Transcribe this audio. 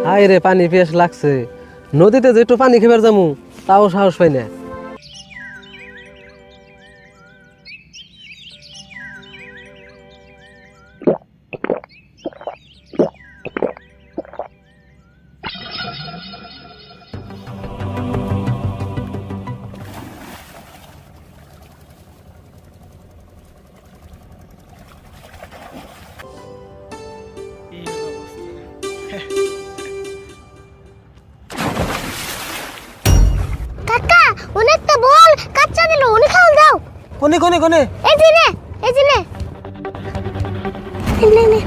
হায় রে পানি পিয়াস লাগছে, নদীতে যে একটু পানি খেবার যামু তাও সাহস পাই না। কাকা অনেকটা বল কাচ্চা দিল উনি খাল দাও। কোনে কোনে কোনে এই যে নে নে নে